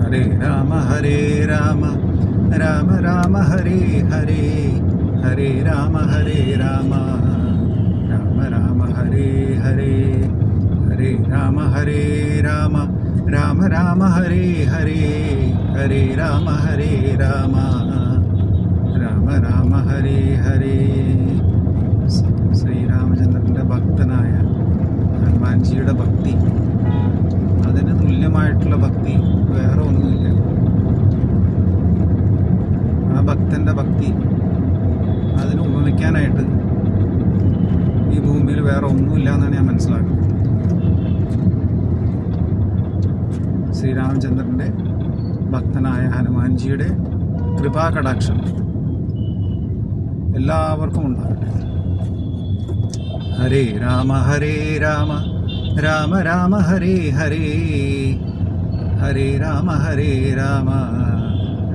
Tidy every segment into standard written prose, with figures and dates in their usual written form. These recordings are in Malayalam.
ഹരേ രാമ രാമ രാമ ഹരേ ഹരേ ഹരേ രാമ രാമ രാമ ഹരേ ഹരേ ഹരേ രാമ രാമ രാമ ഹരേ ഹരേ ഹരേ രാമ രാമ രാമ ഹരേ ഹരേ. ശ്രീരാമചന്ദ്രൻ്റെ ഭക്തനായ ഹനുമാൻജിയുടെ ഭക്തി, അതിന് തുല്യമായിട്ടുള്ള ഭക്തി വേറെ ഒന്നുമില്ല. ആ ഭക്തൻ്റെ ഭക്തി അതിന് ഉപമിക്കാനായിട്ട് ഈ ഭൂമിയിൽ വേറെ ഒന്നുമില്ല എന്നാണ് ഞാൻ മനസ്സിലാക്കുന്നത്. ശ്രീരാമചന്ദ്രൻ്റെ ഭക്തനായ ഹനുമാൻജിയുടെ കൃപാകടാക്ഷം എല്ലാവർക്കും ഉണ്ടാകട്ടെ. ഹരേ രാമ രാമ രാമ ഹരേ ഹരേ ഹരേ രാമ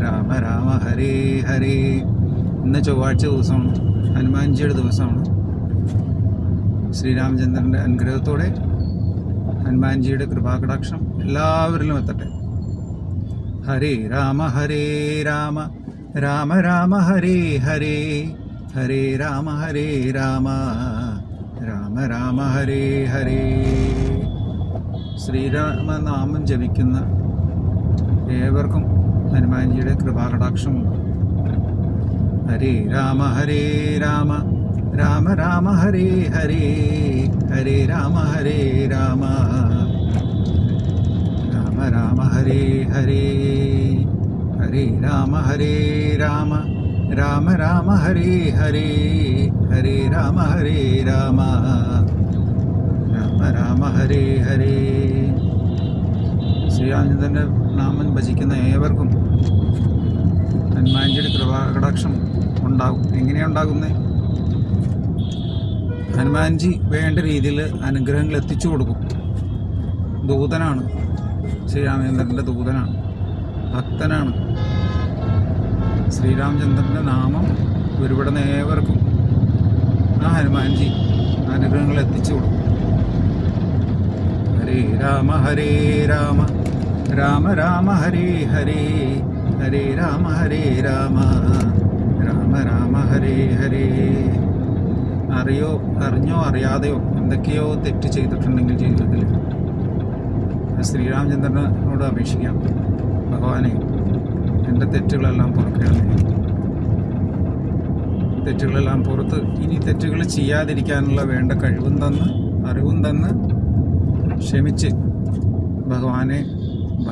രാമ രാമ ഹരേ ഹരേ. ഇന്ന് ചൊവ്വാഴ്ച ദിവസമാണ്, ഹനുമാൻജിയുടെ ദിവസമാണ്. ശ്രീരാമചന്ദ്രൻ്റെ അനുഗ്രഹത്തോടെ ഹനുമാൻജിയുടെ കൃപാകടാക്ഷം എല്ലാവരിലും എത്തട്ടെ. ഹരേ രാമ രാമ രാമ ഹരേ ഹരേ ഹരേ രാമ രാമ രാമ ഹരേ ഹരേ. ശ്രീരാമനാമം ജപിക്കുന്ന ഏവർക്കും ഹനുമാൻജിയുടെ കൃപാകടാക്ഷമുണ്ട്. ഹരേ രാമ രാമ രാമ ഹരേ ഹരേ ഹരേ രാമ രാമ രാമ ഹരേ ഹരേ ഹരേ രാമ രാമ രാമ ഹരേ ഹരേ ഹരേ രാമ രാമ രാമ ഹരേ ഹരേ. ശ്രീരാമചന്ദ്രൻ്റെ നാമം ഭജിക്കുന്ന ഏവർക്കും ഹനുമാൻജിയുടെ കൃപാകടാക്ഷം ഉണ്ടാകും. എങ്ങനെയാണ് ഉണ്ടാകുന്നത്? ഹനുമാൻജി വേണ്ട രീതിയിൽ അനുഗ്രഹങ്ങൾ എത്തിച്ചു കൊടുക്കും. ദൂതനാണ്, ശ്രീരാമചന്ദ്രൻ്റെ ദൂതനാണ്, ഭക്തനാണ്. ശ്രീരാമചന്ദ്രൻ്റെ നാമം ഉരുവിടുന്ന ഏവർക്കും ആ ഹനുമാൻജി അനുഗ്രഹങ്ങൾ എത്തിച്ചു കൊടുക്കും. ഹരേ രാമ രാമ ഹരേ ഹരേ ഹരേ രാമ രാമ ഹരേ ഹരേ. അറിഞ്ഞോ അറിയാതെയോ എന്തൊക്കെയോ തെറ്റ് ചെയ്തിട്ടുണ്ടെങ്കിൽ ജീവിതത്തിൽ ശ്രീരാമചന്ദ്രനോട് അപേക്ഷിക്കാം, ഭഗവാനെ എൻ്റെ തെറ്റുകളെല്ലാം പൊറുക്കണമേ. തെറ്റുകളെല്ലാം പുറത്ത് ഇനി തെറ്റുകൾ ചെയ്യാതിരിക്കാനുള്ള വേണ്ട കഴിവും തന്ന് അറിവും തന്ന് ക്ഷമിച്ച് ഭഗവാനെ